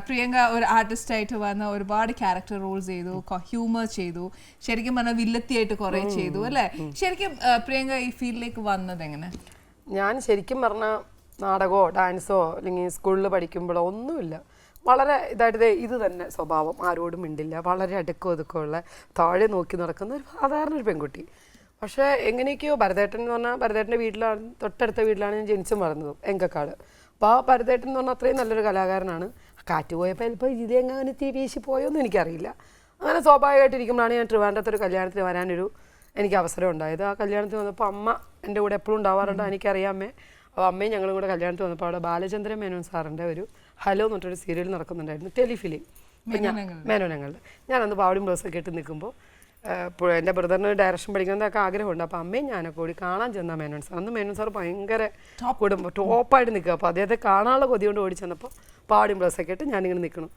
പ്രിയങ്ക ഒരു ആർട്ടിസ്റ്റ് ആയിട്ട് വന്ന ഒരുപാട് ക്യാരക്ടർ റോൾസ് ചെയ്തു, ഹ്യൂമർ ചെയ്തു, ശരിക്കും പറഞ്ഞാൽ വില്ലത്തിയായിട്ട് കുറെ ചെയ്തു അല്ലേ? ശരിക്കും പ്രിയങ്ക ഈ ഫീൽഡിലേക്ക് വന്നത് എങ്ങനെ? ഞാൻ ശരിക്കും പറഞ്ഞാൽ നാടകമോ ഡാൻസോ അല്ലെങ്കിൽ സ്കൂളിൽ പഠിക്കുമ്പോഴോ ഒന്നുമില്ല. വളരെ ഇതായിട്ട് ഇത് തന്നെ സ്വഭാവം, ആരോടും മിണ്ടില്ല, വളരെ അടുക്കോ ഒതുക്കമുള്ള താഴെ നോക്കി നടക്കുന്ന ഒരു സാധാരണ ഒരു പെൺകുട്ടി. പക്ഷേ എങ്ങനെയൊക്കെയോ ഭരതേട്ടൻ എന്ന് പറഞ്ഞാൽ ഭരതേട്ടൻ്റെ വീട്ടിലാണ്, തൊട്ടടുത്ത വീട്ടിലാണ് ഞാൻ ജനിച്ചും വളർന്നതും, എങ്കക്കാട്. അപ്പോൾ ആ ഭരതേട്ടൻ എന്ന് പറഞ്ഞാൽ അത്രയും നല്ലൊരു കലാകാരനാണ്. കാറ്റ് പോയപ്പോൾ ചിലപ്പോൾ ഇതെങ്ങനെ വീശി പോയോന്നും എനിക്കറിയില്ല. അങ്ങനെ സ്വാഭാവികമായിട്ടിരിക്കുമ്പോഴാണ് ഞാൻ ട്രിവാൻഡ്രത്തൊരു കല്യാണത്തിന് വരാനൊരു എനിക്ക് അവസരം ഉണ്ടായത്. ആ കല്യാണത്തിന് വന്നപ്പോൾ അമ്മ എൻ്റെ കൂടെ എപ്പോഴും ഉണ്ടാവാറുണ്ട്, എനിക്കറിയാമേ. അപ്പോൾ അമ്മയും ഞങ്ങളും കൂടെ കല്യാണത്തിന് വന്നപ്പോൾ അവിടെ ബാലചന്ദ്രൻ മേനോൻ സാറിൻ്റെ ഒരു ഹലോ എന്ന് പറഞ്ഞൊരു സീരിയൽ നടക്കുന്നുണ്ടായിരുന്നു, ടെലിഫിലിം മേനോനങ്ങളിൽ. ഞാനന്ന് പാവടിയും ബ്ലൗസൊക്കെ ഇട്ട് നിൽക്കുമ്പോൾ എൻ്റെ ബ്രദറിന് ഡയറക്ഷൻ പഠിക്കുന്നതൊക്കെ ആഗ്രഹമുണ്ട്. അപ്പോൾ അമ്മയും ഞാനൊക്കെ കൂടി കാണാൻ ചെന്നാൽ മേനോൻ സാർ, അന്ന് മേനോൻ സാർ ഭയങ്കര ടോപ്പായിട്ട് നിൽക്കുക. അപ്പോൾ അദ്ദേഹത്തെ കാണാനുള്ള കൊതി കൊണ്ട് ഓടി ചെന്നപ്പോൾ പാവടിയും ബ്ലൗസൊക്കെ ഇട്ട് ഞാനിങ്ങനെ നിൽക്കണം.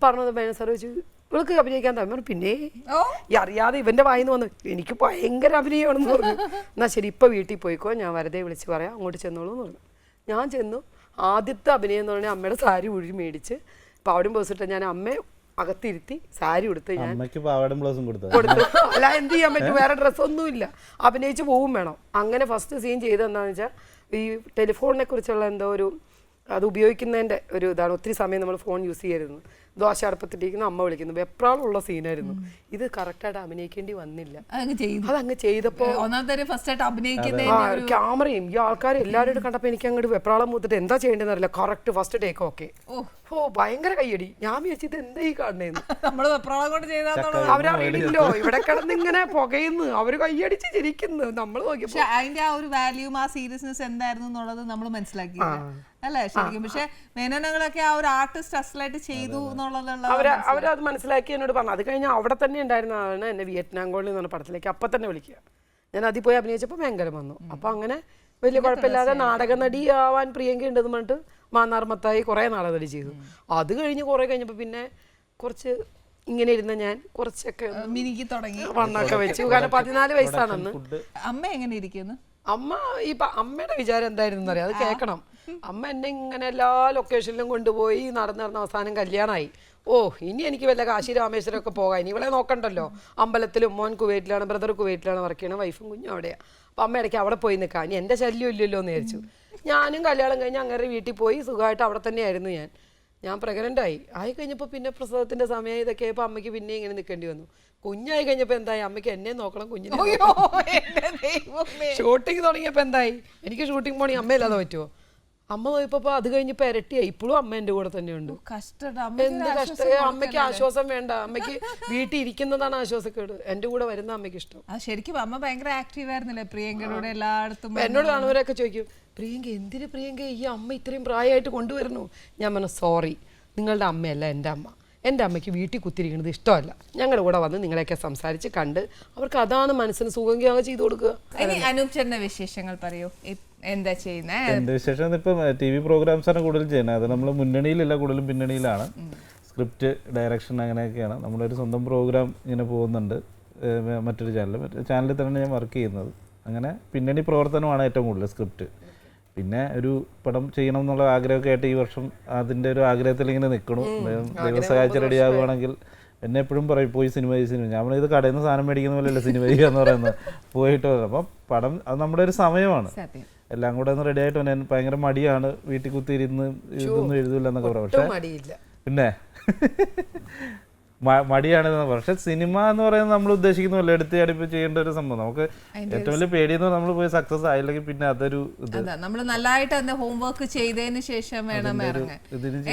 പറഞ്ഞത് മേനോൻ സാർ ചോദിച്ചു, ഇവൾക്ക് അഭിനയിക്കാൻ തമ്മിൽ പിന്നെ ഈ അറിയാതെ ഇവൻ്റെ വായിന്ന് വന്നു, എനിക്ക് ഭയങ്കര അഭിനയമാണെന്ന് പറഞ്ഞു. എന്നാൽ ശരി ഇപ്പോൾ വീട്ടിൽ പോയിക്കോ, ഞാൻ വെറുതെ വിളിച്ച് പറയാം, അങ്ങോട്ട് ചെന്നോളൂ എന്ന് പറഞ്ഞു. ഞാൻ ചെന്നു. ആദ്യത്തെ അഭിനയം എന്ന് പറഞ്ഞാൽ അമ്മയുടെ സാരി ഉഴി മേടിച്ച് പാവടിയും ബ്ലൗസ് ഇട്ട് ഞാൻ അമ്മയെ അകത്തിരുത്തി സാരി കൊടുത്ത് ഞാൻ കൊടുത്തു. അല്ല എന്ത് ചെയ്യാൻ പറ്റും, വേറെ ഡ്രസ്സൊന്നുമില്ല, അഭിനയിച്ച് പോവും വേണം. അങ്ങനെ ഫസ്റ്റ് സീൻ ചെയ്തെന്താണെന്ന് വെച്ചാൽ ഈ ടെലിഫോണിനെ കുറിച്ചുള്ള എന്തോ ഒരു അത് ഉപയോഗിക്കുന്നതിൻ്റെ ഒരു ഇതാണ്. ഒത്തിരി സമയം നമ്മൾ ഫോൺ യൂസ് ചെയ്യരുത്. ദോശ അടുപ്പത്തിട്ടിരിക്കുന്ന അമ്മ വിളിക്കുന്നു, വെപ്രാളുള്ള സീനായിരുന്നു. ഇത് കറക്റ്റായിട്ട് അഭിനയിക്കേണ്ടി വന്നില്ല. അതങ്ങ് ചെയ്തപ്പോ ക്യാമറയും ഈ ആൾക്കാരും എല്ലാവരും കണ്ടപ്പോൾ എനിക്ക് അങ്ങോട്ട് വെപ്രാളം മൂത്തിട്ട് എന്താ ചെയ്യേണ്ടതെന്ന് അറിയില്ല. Correct first take okay. ഓ ഭയങ്കര കയ്യടി. ഞാൻ വിചാരിച്ചത് എന്താ ഈ കാണുന്നതെന്ന്. അവരറിയില്ലോ ഇവിടെ കിടന്ന് ഇങ്ങനെ പുകയുന്നു, അവര് കയ്യടിച്ച് ചിരിക്കുന്നു, നമ്മൾ നോക്കിയപ്പോ അതിന്റെ ആ ഒരു വാല്യൂം ആ സീരിയസ്നെസ് എന്തായിരുന്നു എന്നുള്ളത് നമ്മൾ മനസ്സിലാക്കി അല്ലേ ശരിക്കും. പക്ഷെ മേനോനങ്ങളൊക്കെ ആ ഒരു ആർട്ടിസ്റ്റ് അസലായിട്ട് ചെയ്തു എന്നുള്ളതുള്ള അവരത് മനസ്സിലാക്കി എന്നോട് പറഞ്ഞു. അത് കഴിഞ്ഞാൽ അവിടെ തന്നെ ഉണ്ടായിരുന്നതാണ് എന്നെ വിയറ്റ്നാം കോളനി എന്ന് പറഞ്ഞ പടത്തിലേക്ക് അപ്പം തന്നെ വിളിക്കുക. ഞാൻ അതിൽ പോയി അഭിനയിച്ചപ്പോൾ ഭയങ്കര വന്നു. അപ്പം അങ്ങനെ വലിയ കുഴപ്പമില്ലാതെ നാടക നടി ആവാൻ പ്രിയങ്ക ഉണ്ടെന്ന് പറഞ്ഞിട്ട് മാന്നാർമത്തായി കുറേ നാടക നടി ചെയ്തു. അത് കഴിഞ്ഞ് കുറേ കഴിഞ്ഞപ്പോൾ പിന്നെ കുറച്ച് ഇങ്ങനെ ഇരുന്ന ഞാൻ കുറച്ചൊക്കെ മിനിക്ക് തുടങ്ങി, വണ്ണൊക്കെ വെച്ചു. കാരണം 14 വയസ്സാണെന്ന്. അമ്മ എങ്ങനെ ഇരിക്കുന്നു? അമ്മ അമ്മയുടെ വിചാരം എന്തായിരുന്നു അറിയാം, അത് കേൾക്കണം. അമ്മ എന്നെ ഇങ്ങനെ എല്ലാ ലൊക്കേഷനിലും കൊണ്ടുപോയി നടന്ന് അവസാനം കല്യാണമായി. ഓ ഇനി എനിക്ക് വല്ല കാശി രാമേശ്വരമൊക്കെ പോകാം, ഇനി ഇവളെ നോക്കണ്ടല്ലോ. അമ്പലത്തിലും മോൻ കുവൈറ്റിലാണ്, ബ്രദർ കുവൈറ്റിലാണ് വർക്ക് ചെയ്യണം, വൈഫും കുഞ്ഞും അവിടെയാണ്. അപ്പം അമ്മ ഇടയ്ക്ക് അവിടെ പോയി നിൽക്കാം, ഇനി എൻ്റെ ശല്യം ഇല്ലല്ലോ എന്ന് വിചാരിച്ചു. ഞാനും കല്യാണം കഴിഞ്ഞ് അങ്ങനെ വീട്ടിൽ പോയി സുഖമായിട്ട് അവിടെ തന്നെയായിരുന്നു. ഞാൻ പ്രഗ്നൻ്റ് ആയി കഴിഞ്ഞപ്പോൾ പിന്നെ പ്രസവത്തിൻ്റെ സമയം ഇതൊക്കെ ആയപ്പോൾ അമ്മയ്ക്ക് പിന്നെ ഇങ്ങനെ നിൽക്കേണ്ടി വന്നു. കുഞ്ഞായി കഴിഞ്ഞപ്പോൾ എന്തായി, അമ്മയ്ക്ക് എന്നെ നോക്കണം, കുഞ്ഞിനെ. ഷൂട്ടിങ് തുടങ്ങിയപ്പോൾ എന്തായി, എനിക്ക് ഷൂട്ടിങ് പോണി അമ്മയില്ലാതെ പറ്റുമോ? അമ്മ പോയപ്പോ അത് കഴിഞ്ഞപ്പോ ഇരട്ടിയായി. ഇപ്പോഴും അമ്മ എന്റെ കൂടെ തന്നെയുണ്ട്. എന്ത് കഷ്ടം. അമ്മയ്ക്ക് ആശ്വാസം വേണ്ട, അമ്മയ്ക്ക് വീട്ടിൽ ഇരിക്കുന്നതാണ് ആശ്വാസക്കേട്. എന്റെ കൂടെ വരുന്ന അമ്മയ്ക്ക് ഇഷ്ടം. ശരിക്കും അമ്മ ഭയങ്കര ആക്റ്റീവ് ആയിരുന്നില്ലേ പ്രിയങ്കയുടെ എല്ലായിടത്തും? എന്നോട് കാണുന്നവരൊക്കെ ചോദിക്കും, പ്രിയങ്ക എന്തിനു പ്രിയങ്ക ഈ അമ്മ ഇത്രയും പ്രായമായിട്ട് കൊണ്ടുവരുന്നു? ഞാൻ പറഞ്ഞു സോറി, നിങ്ങളുടെ അമ്മയല്ല എൻ്റെ അമ്മ. എൻ്റെ അമ്മയ്ക്ക് വീട്ടിൽ കുത്തിരിക്കുന്നത് ഇഷ്ടമല്ല. ഞങ്ങളുടെ കൂടെ വന്ന് നിങ്ങളെയൊക്കെ സംസാരിച്ച് കണ്ട് അവർക്ക് അതാണ് മനസ്സിന് സുഖം ചെയ്തു കൊടുക്കുക. ഇനി അനൂപ് ചേട്ടന്റെ വിശേഷങ്ങൾ പറയൂ, എന്താ ചെയ്യുന്നത്? എൻ്റെ വിശേഷം ഇപ്പം TV പ്രോഗ്രാംസാണ് കൂടുതൽ ചെയ്യുന്നത്. അത് നമ്മൾ മുന്നണിയിലല്ല, കൂടുതലും പിന്നണിയിലാണ്. സ്ക്രിപ്റ്റ് ഡയറക്ഷൻ അങ്ങനെയൊക്കെയാണ്. നമ്മളൊരു സ്വന്തം പ്രോഗ്രാം ഇങ്ങനെ പോകുന്നുണ്ട് മറ്റൊരു ചാനലിൽ തന്നെ ഞാൻ വർക്ക് ചെയ്യുന്നത്. അങ്ങനെ പിന്നണി പ്രവർത്തനമാണ് ഏറ്റവും കൂടുതൽ സ്ക്രിപ്റ്റ്. പിന്നെ ഒരു പടം ചെയ്യണം എന്നുള്ള ആഗ്രഹമൊക്കെ ആയിട്ട് ഈ വർഷം അതിൻ്റെ ഒരു ആഗ്രഹത്തിൽ ഇങ്ങനെ നിൽക്കണു. ദൈവസഹായിച്ച് റെഡി ആകുവാണെങ്കിൽ എന്നെ എപ്പോഴും പറയും പോയി സിനിമ ഞാൻ ഇത് കടയിൽ നിന്ന് സാധനം മേടിക്കുന്ന പോലെയല്ല സിനിമ ചെയ്യുക എന്ന് പറയുന്നത്. പോയിട്ട് അപ്പം പടം അത് നമ്മുടെ ഒരു സമയമാണ്. എല്ലാം കൂടെ ഒന്ന് റെഡി ആയിട്ട് വന്നാൽ ഭയങ്കര മടിയാണ്, വീട്ടിൽ കുത്തിയിരുന്ന് ഇതൊന്നും എഴുതില്ല എന്നൊക്കെ പറയാം. പക്ഷെ പിന്നെ മടിയാണെന്ന്. പക്ഷെ സിനിമ എന്ന് പറയുന്നത് നമ്മൾ ഉദ്ദേശിക്കുന്ന പോലെ എടുത്ത് ചാടിപ്പ് ചെയ്യേണ്ട ഒരു സംഭവം. നമുക്ക് ഏറ്റവും വലിയ പേടിയെന്ന് നമ്മൾ പോയി സക്സസ് ആയില്ലെങ്കിൽ പിന്നെ അതൊരു നമ്മൾ നല്ലതായിട്ട് അതിന്റെ ഹോംവർക്ക് ചെയ്തതിന് ശേഷം വേണം ഇറങ്ങാൻ.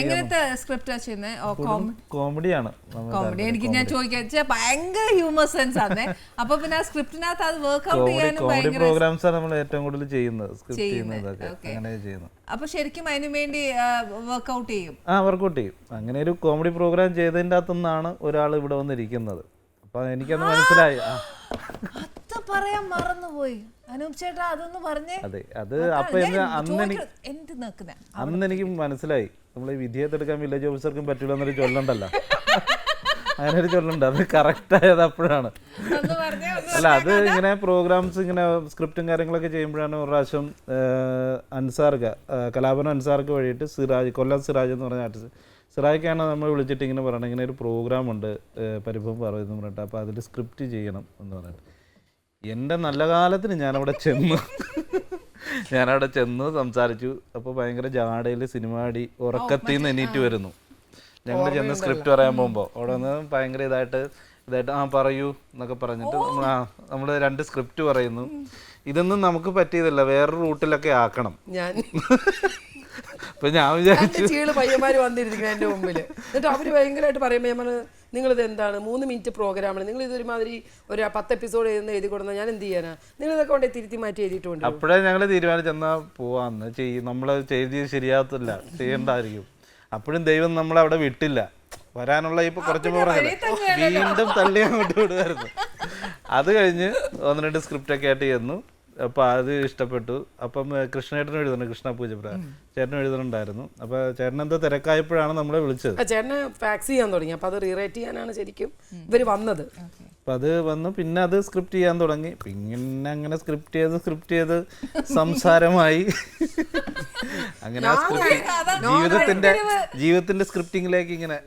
എങ്ങനത്തെ സ്ക്രിപ്റ്റ് ചെയ്യുന്നത്? കോമഡിയാണ്. കോമഡി എനിക്ക് ഞാൻ ചോദിക്കാൻ ഭയങ്കര ഹ്യൂമർ സെൻസ് ആണ്. അപ്പൊ പിന്നെ ആ സ്ക്രിപ്റ്റിനകത്ത് അത് വർക്ക് ഔട്ട് ചെയ്യാനും കോമഡി പ്രോഗ്രാംസ് ആണ് നമ്മൾ ഏറ്റവും കൂടുതൽ ചെയ്യുന്നത്. സ്ക്രിപ്റ്റ് ചെയ്യുന്നതൊക്കെ അങ്ങനെ ചെയ്യുന്നത്. അപ്പൊ ശരിക്കും അതിനു വേണ്ടി വർക്ക്ഔട്ട് ചെയ്യും. വർക്ക്ഔട്ട് ചെയ്യും. അങ്ങനെ ഒരു കോമഡി പ്രോഗ്രാം ചെയ്തതിൻ്റെ അകത്തുനിന്നാണ് ഒരാൾ ഇവിടെ വന്നിരിക്കുന്നത്. അപ്പൊ എനിക്കത് മനസ്സിലായി. പറയാൻ മറന്നുപോയി അനൂപ് ചേട്ടാ, അതൊന്ന് പറഞ്ഞേ. അതെ, അത് അപ്പൊ അന്ന് എനിക്ക് മനസ്സിലായി നമ്മൾ ഈ വിധിയെടുക്കാൻ വില്ലേജ് ഓഫീസർക്കും പറ്റൂല എന്നൊരു ചൊല്ലുണ്ടല്ലോ. അങ്ങനെ ഒരു ചൊല്ലുണ്ട്, അത് കറക്റ്റ് ആയത് അപ്പോഴാണ്. അല്ല, അത് ഇങ്ങനെ പ്രോഗ്രാംസ് ഇങ്ങനെ സ്ക്രിപ്റ്റും കാര്യങ്ങളൊക്കെ ചെയ്യുമ്പോഴാണ് ഒരു പ്രാവശ്യം കലാഭവൻ അൻസാർക്ക് വഴിയിട്ട് സിറാജ്, കൊല്ലം സിറാജ് എന്ന് പറഞ്ഞ ആർട്ടിസ്റ്റ്, സിറായിക്കാണ് നമ്മൾ വിളിച്ചിട്ട് ഇങ്ങനെ പറയണം, ഇങ്ങനെ ഒരു പ്രോഗ്രാം ഉണ്ട് പരിഭവം പറയുന്നു പറഞ്ഞിട്ട്, അപ്പോൾ അതിൽ സ്ക്രിപ്റ്റ് ചെയ്യണം എന്ന് പറഞ്ഞിട്ട് എൻ്റെ നല്ല കാലത്തിന് ഞാനവിടെ ചെന്നു സംസാരിച്ചു. അപ്പോൾ ഭയങ്കര ജാടയിൽ സിനിമാടി ഉറക്കത്തിൽ നിന്ന് എണീറ്റ് വരുന്നു. ഞങ്ങൾ ചെന്ന് സ്ക്രിപ്റ്റ് പറയാൻ പോകുമ്പോൾ അവിടെ നിന്ന് ഭയങ്കര ഇതായിട്ട് പറയൂ എന്നൊക്കെ പറഞ്ഞിട്ട് നമ്മൾ 2 സ്ക്രിപ്റ്റ് പറയുന്നു. ഇതൊന്നും നമുക്ക് പറ്റിയതല്ല, വേറൊരു റൂട്ടിലൊക്കെ ആക്കണം. അപ്പൊ ഞാൻ വിചാരിച്ചു പയ്യന്മാര് വന്നിരിക്കുന്നത് എൻ്റെ മുമ്പിൽ, എന്നിട്ട് അവര് ഭയങ്കരമായിട്ട് പറയുമ്പോൾ ഞാൻ പറഞ്ഞു, നിങ്ങളിത് എന്താണ് 3 മിനിറ്റ് പ്രോഗ്രാമാണ്, നിങ്ങൾ ഇതൊരുമാതിരി ഒരു 10 എപ്പിസോഡ് എഴുതി കൊടുത്താൽ ഞാൻ എന്ത് ചെയ്യാനാ, നിങ്ങൾ ഇതൊക്കെ കൊണ്ട് തിരുത്തി മാറ്റി എഴുതിയിട്ടുണ്ട്. അപ്പോഴേ ഞങ്ങൾ തീരുമാനിച്ചെന്നാ പോവാന്ന് നമ്മൾ ചെയ്ത് ശരിയാകത്തില്ല, ചെയ്യണ്ടായിരിക്കും. അപ്പോഴും ദൈവം നമ്മളവിടെ വിട്ടില്ല. വരാനുള്ള ഇപ്പൊ കുറച്ച് വീണ്ടും തള്ളി അങ്ങോട്ട് വിടുമായിരുന്നു. അത് കഴിഞ്ഞ് 1-2 സ്ക്രിപ്റ്റൊക്കെ ആയിട്ട് ചെന്നു. അപ്പം അത് ഇഷ്ടപ്പെട്ടു. അപ്പം കൃഷ്ണേട്ടനും എഴുതുന്നുണ്ട്, കൃഷ്ണ പൂജപ്ര ചേട്ടനും എഴുതുന്നുണ്ടായിരുന്നു. അപ്പോൾ ചേട്ടൻ എന്തോ തിരക്കായപ്പോഴാണ് നമ്മളെ വിളിച്ചത്. ചേട്ടന് ഫാക്സ് ചെയ്യാൻ തുടങ്ങി. അപ്പോൾ അത് റീറൈറ്റ് ചെയ്യാനാണ് ശരിക്കും ഇവർ വന്നത്. അപ്പം അത് വന്നു, പിന്നെ അത് സ്ക്രിപ്റ്റ് ചെയ്യാൻ തുടങ്ങി. പിന്നെ അങ്ങനെ സ്ക്രിപ്റ്റ് ചെയ്ത് സംസാരമായി. അങ്ങനെ ജീവിതത്തിന്റെ സ്ക്രിപ്റ്റിങ്ങിലേക്ക് ഇങ്ങനെ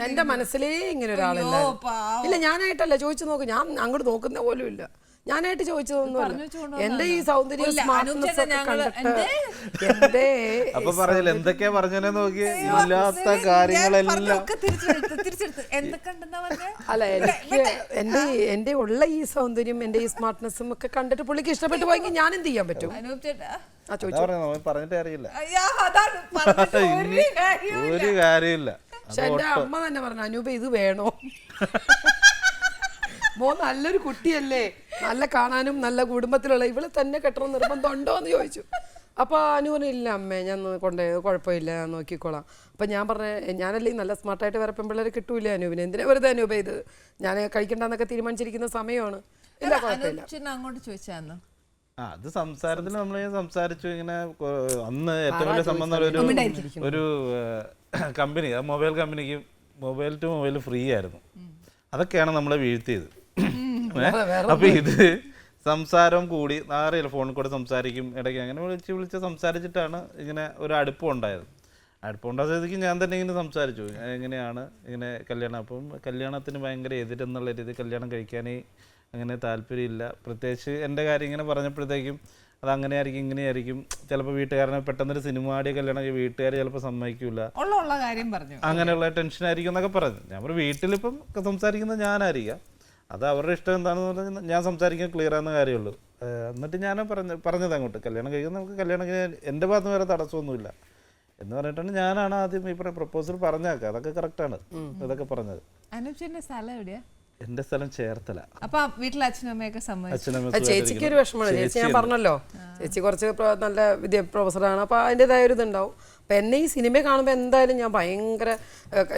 എന്റെ മനസ്സിലേ ഇങ്ങനെ ഒരാളല്ല. ഇല്ല, ഞാനായിട്ടല്ല ചോദിച്ചു നോക്ക്, ഞാൻ അങ്ങോട്ട് നോക്കുന്ന പോലും ഇല്ല. ഞാനായിട്ട് ചോദിച്ചതൊന്നുമല്ല. എന്റെ ഈ സൗന്ദര്യം അപ്പൊ പറഞ്ഞില്ല എന്തൊക്കെയാ പറഞ്ഞെ നോക്കി, ഇല്ലാത്ത കാര്യങ്ങളെല്ലാം. അല്ല, എനിക്ക് എന്റെ ഉള്ള ഈ സൗന്ദര്യം, എന്റെ ഈ സ്മാർട്ട്നെസ്സും ഒക്കെ കണ്ടിട്ട് പുള്ളിക്ക് ഇഷ്ടപ്പെട്ടു പോയെങ്കിൽ ഞാൻ എന്ത് ചെയ്യാൻ പറ്റും? പറഞ്ഞിട്ട് അറിയില്ല, ഒരു കാര്യമില്ല. പക്ഷെ എന്റെ അമ്മ തന്നെ പറഞ്ഞു, അനൂപ ഇത് വേണോ? നല്ലൊരു കുട്ടിയല്ലേ, നല്ല കാണാനും നല്ല കുടുംബത്തിലുള്ള, ഇവളെ തന്നെ കെട്ടണം നിർബന്ധം ഉണ്ടോ എന്ന് ചോദിച്ചു. അപ്പോൾ അനുവിനില്ല അമ്മേ, ഞാൻ കുഴപ്പമില്ല, ഞാൻ നോക്കിക്കോളാം. അപ്പം ഞാൻ ഞാനല്ലേ നല്ല സ്മാർട്ടായിട്ട് വേറെ പെൺപിള്ളേരെ കിട്ടൂല അനുവിന്, എന്തിനാ വെറുതെ അനൂപ ഇത് ഞാൻ കഴിക്കണ്ടെന്നൊക്കെ തീരുമാനിച്ചിരിക്കുന്ന സമയമാണ്. ഇല്ല, കുഴപ്പമില്ല. അങ്ങോട്ട് ചോദിച്ചാന്ന് അത് സംസാരത്തിൽ നമ്മൾ സംസാരിച്ചു. ഇങ്ങനെ അന്ന് ഏറ്റവും വലിയ സംബന്ധം ഒരു കമ്പനി, ആ മൊബൈൽ കമ്പനിക്ക് മൊബൈൽ ടു മൊബൈൽ ഫ്രീ ആയിരുന്നു. അതൊക്കെയാണ് നമ്മളെ വീഴ്ത്തിയത്. അപ്പൊ ഇത് സംസാരം കൂടി അറിയില്ല, ഫോണിൽ കൂടെ സംസാരിക്കും ഇടയ്ക്ക്, അങ്ങനെ വിളിച്ച് സംസാരിച്ചിട്ടാണ് ഇങ്ങനെ ഒരു അടുപ്പം ഉണ്ടായത്. അടുപ്പം ഉണ്ടായതിലേക്ക് ഞാൻ തന്നെ ഇങ്ങനെ സംസാരിച്ചു, എങ്ങനെയാണ് ഇങ്ങനെ കല്യാണം. അപ്പം കല്യാണത്തിന് ഭയങ്കര എതിരെന്നുള്ള രീതി, കല്യാണം കഴിക്കാനേ അങ്ങനെ താല്പര്യമില്ല. പ്രത്യേകിച്ച് എൻ്റെ കാര്യം ഇങ്ങനെ പറഞ്ഞപ്പോഴത്തേക്കും അത് അങ്ങനെയായിരിക്കും ഇങ്ങനെയായിരിക്കും, ചിലപ്പോൾ വീട്ടുകാരനെ പെട്ടെന്നൊരു സിനിമാടിയ കല്യാണം വീട്ടുകാർ ചിലപ്പോൾ സമ്മതിക്കില്ല, അങ്ങനെയുള്ള ടെൻഷനായിരിക്കും എന്നൊക്കെ പറഞ്ഞു. ഞാൻ ഒരു വീട്ടിലിപ്പം സംസാരിക്കുന്നത് ഞാനായിരിക്കാം, അത് അവരുടെ ഇഷ്ടം എന്താണെന്ന് പറഞ്ഞാൽ ഞാൻ സംസാരിക്കാൻ ക്ലിയർ ആവുന്ന കാര്യമുള്ളൂ. എന്നിട്ട് ഞാൻ പറഞ്ഞത് അങ്ങോട്ട് കല്യാണം കഴിക്കുന്ന നമുക്ക് കല്യാണം കഴിക്കാൻ എൻ്റെ ഭാഗത്ത് വേറെ തടസ്സമൊന്നുമില്ല എന്ന് പറഞ്ഞിട്ടാണ് ഞാനാണ് ആദ്യം ഈ പ്രപ്പോസൽ പറഞ്ഞേക്കാം. അതൊക്കെ കറക്റ്റാണ് ഇതൊക്കെ പറഞ്ഞത്. എന്റെ സ്ഥലം ചേർത്തല. അപ്പൊ വീട്ടിലെ അച്ഛനും അമ്മയൊക്കെ സമ്മതിച്ചു? ചേച്ചിക്ക് ഒരു വിഷമമാണ്. ചേച്ചി ഞാൻ പറഞ്ഞല്ലോ, ചേച്ചി കുറച്ച് നല്ല പ്രൊഫസറാണ്, അപ്പൊ അതിൻ്റെതായ ഒരു ഇതുണ്ടാവും. അപ്പം എന്നെ ഈ സിനിമ കാണുമ്പോൾ എന്തായാലും ഞാൻ ഭയങ്കര,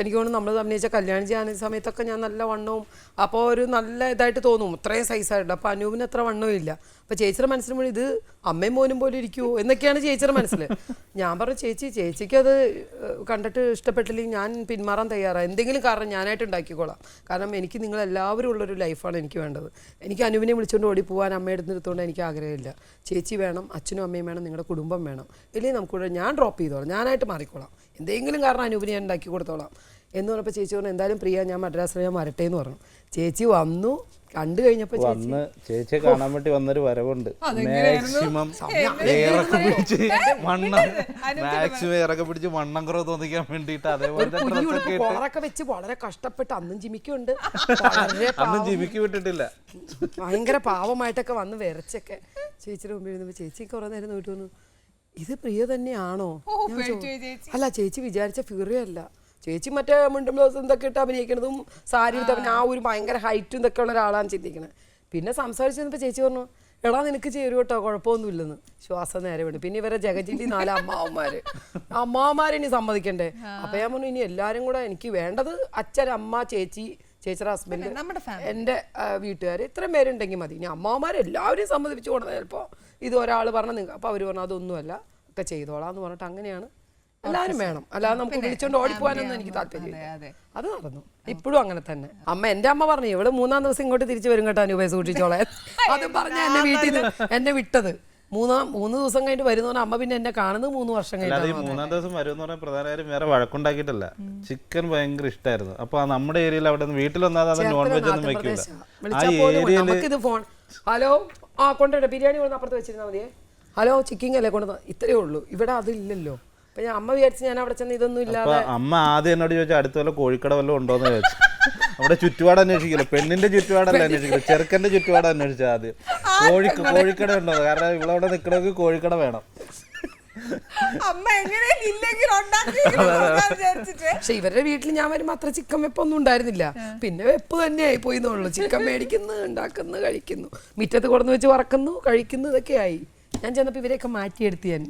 എനിക്ക് തോന്നുന്നു നമ്മൾ അഭിനയിച്ച കല്യാണം ചെയ്യാൻ സമയത്തൊക്കെ ഞാൻ നല്ല വണ്ണവും, അപ്പോൾ ഒരു നല്ല ഇതായിട്ട് തോന്നും, ഇത്രയും സൈസായിട്ട്. അപ്പോൾ അനൂപിന് അത്ര വണ്ണവും ഇല്ല. അപ്പോൾ ചേച്ചിയുടെ മനസ്സിൽ മുഴുവൻ ഇത് അമ്മയും മോനും പോലെ ഇരിക്കുമോ എന്നൊക്കെയാണ് ചേച്ചിയുടെ മനസ്സിൽ. ഞാൻ പറഞ്ഞു, ചേച്ചിക്കത് കണ്ടിട്ട് ഇഷ്ടപ്പെട്ടില്ലെങ്കിൽ ഞാൻ പിന്മാറാൻ തയ്യാറാണ്, എന്തെങ്കിലും കാരണം ഞാനായിട്ട് ഉണ്ടാക്കിക്കോളാം. കാരണം എനിക്ക് നിങ്ങളെല്ലാവരും ഉള്ളൊരു ലൈഫാണ് എനിക്ക് വേണ്ടത്. എനിക്ക് അനൂപിനെ വിളിച്ചുകൊണ്ട് ഓടി പോകാൻ അമ്മയുടെ എടുത്തുകൊണ്ട് എനിക്ക് ആഗ്രഹമില്ല. ചേച്ചി വേണം, അച്ഛനും അമ്മയും വേണം, നിങ്ങളുടെ കുടുംബം വേണം, ഇല്ലെങ്കിൽ നമുക്കിവിടെ ഞാൻ ഡ്രോപ്പ് ചെയ്തോളാം, ഞാനായിട്ട് മാറിക്കോളാം, എന്തെങ്കിലും കാരണം അനൂപിനെ ഞാൻ ഉണ്ടാക്കി കൊടുത്തോളാം എന്ന് പറഞ്ഞപ്പോൾ ചേച്ചി പറഞ്ഞു, എന്തായാലും പ്രിയ ഞാൻ മദ്രാസിൽ ഞാൻ വരട്ടെ എന്ന് പറഞ്ഞു. ചേച്ചി വന്നു, കണ്ടു കഴിഞ്ഞപ്പോൾ ചേച്ചിയെ കാണാൻ വേണ്ടി വന്നൊരു വരവുണ്ട്. മാക്സിമം ഇറക്കെ പിടിച്ച് വണ്ണം കുറവ് തോന്നിക്കാൻ വേണ്ടിട്ട് അതേപോലെ വെച്ച് വളരെ കഷ്ടപ്പെട്ട് അന്നും ജിമിക്കുണ്ട്, അന്നും ജിമിക്ക് വിട്ടിട്ടില്ല, ഭയങ്കര പാവമായിട്ടൊക്കെ വന്ന് വിറച്ചൊക്കെ ചേച്ചിയുടെ മുമ്പിൽ ഇരുന്നപ്പോൾ ചേച്ചി കുറെ നേരം നോക്കി തോന്നുന്നു, ഇത് പ്രിയ തന്നെയാണോ? അല്ല, ചേച്ചി വിചാരിച്ച ഫിറിയല്ല. ചേച്ചി മറ്റേ മുണ്ടും ബ്ലൗസും ഇതൊക്കെ ഇട്ട് അഭിനയിക്കുന്നതും സാരി എടുത്ത് ആ ഒരു ഭയങ്കര ഹൈറ്റും ഇതൊക്കെ ഉള്ള ഒരാളാണ് ചിന്തിക്കുന്നത്. പിന്നെ സംസാരിച്ച് വന്നപ്പോൾ ചേച്ചി പറഞ്ഞു, എടാ നിനക്ക് ചേരും കേട്ടോ, കുഴപ്പമൊന്നുമില്ലെന്ന്. ശ്വാസം നേരെ വേണം. പിന്നെ ഇവരെ ജഗജിലി 4 അമ്മാവന്മാരെ ഇനി സമ്മതിക്കണ്ടേ. അപ്പം ഞാൻ പറഞ്ഞു, ഇനി എല്ലാവരും കൂടെ എനിക്ക് വേണ്ടത് അച്ഛൻ, അമ്മ, ചേച്ചി, ചേച്ചിയുടെ ഹസ്ബൻഡ്, എൻ്റെ വീട്ടുകാർ, ഇത്രയും പേരുണ്ടെങ്കിൽ മതി. ഇനി അമ്മാവന്മാരെല്ലാവരെയും സമ്മതിപ്പിച്ചു കൊടുക്കുന്നത് ചിലപ്പോൾ ഇത് ഒരാൾ പറഞ്ഞാൽ നിങ്ങൾ, അപ്പോൾ അവർ പറഞ്ഞു അതൊന്നുമല്ല, ഒക്കെ ചെയ്തോളാം എന്ന് പറഞ്ഞിട്ട് അങ്ങനെയാണ്. എല്ലാവരും വേണം, അല്ലാതെ നമുക്ക് വിളിച്ചോണ്ട് ഓടിപ്പോവാനൊന്നും എനിക്ക് താല്പര്യമില്ല. അത് നടന്നു, ഇപ്പോഴും അങ്ങനെ തന്നെ. എൻ്റെ അമ്മ പറഞ്ഞു, ഇവിടെ 3-ാം ദിവസം ഇങ്ങോട്ട് തിരിച്ചു വരും കേട്ടോ അനൂപയെ സൂക്ഷിച്ചോളെ. അത് പറഞ്ഞ എന്നെ വീട്ടിൽ നിന്ന് എന്നെ വിട്ടത്. മൂന്ന് ദിവസം കഴിഞ്ഞിട്ട് വരുന്ന പറഞ്ഞാൽ അമ്മ പിന്നെ എന്നെ കാണുന്നത് 3 വർഷം അല്ലാതെ ഈ കഴിഞ്ഞിട്ട്. 3-ാം ദിവസം വരുമെന്ന് പറഞ്ഞാൽ പ്രധാന കാര്യം വേറെ വഴക്കുണ്ടാക്കിയിട്ടല്ല, ചിക്കൻ ഭയങ്കര ഇഷ്ടമായിരുന്നു. അപ്പൊ നമ്മുടെ ഏരിയയിൽ അവിടെ വീട്ടിൽ വന്നാൽ അത് നോൺ വെജ് ഒന്നും വെക്കില്ല. ആ ഏരിയയിൽ നമുക്കിത് ഫോൺ ഹലോ കൊണ്ടുവരട്ടെ ബിരിയാണി കൊണ്ട് അപ്പുറത്ത് വെച്ചിരുന്നാൽ മതിയേ, ഹലോ ചിക്കൻ അല്ലേ കൊണ്ടുവന്ന, ഇത്രയേ ഉള്ളൂ. ഇവിടെ അതില്ലല്ലോ. അപ്പൊ ഞാൻ അമ്മ വിചാരിച്ചു ഞാൻ അവിടെ ചെന്ന് ഇതൊന്നും ഇല്ലാതെ. അമ്മ ആദ്യം എന്നോട് ചോദിച്ചാൽ അടുത്ത വല്ല കോഴിക്കട വല്ലതും ഉണ്ടോന്ന് ചോദിച്ചു. അവിടെ ചുറ്റുപാട് അന്വേഷിക്കില്ല, പെണ്ണിന്റെ ചുറ്റുപാടല്ല അന്വേഷിക്കില്ല, ചെറുക്കന്റെ ചുറ്റുപാട് അന്വേഷിച്ചു ആദ്യം. കോഴിക്കട ഉണ്ടോ, കാരണം ഇവിടെ നിൽക്കണമെങ്കിൽ കോഴിക്കട വേണം. പക്ഷെ ഇവരുടെ വീട്ടിൽ ഞാൻ വരുമ്പോ അത്ര ചിക്കൻ വെപ്പൊന്നും ഉണ്ടായിരുന്നില്ല. പിന്നെ വെപ്പ് തന്നെയായി പോയിന്നുള്ളൂ. ചിക്കൻ മേടിക്കുന്നു, ഉണ്ടാക്കുന്നു, കഴിക്കുന്നു, മുറ്റത്ത് കൊടുന്ന് വെച്ച് വറക്കുന്നു, കഴിക്കുന്നു, ഇതൊക്കെയായി. ഞാൻ ചെന്നപ്പോ ഇവരെയൊക്കെ മാറ്റിയെടുത്ത് ഞാൻ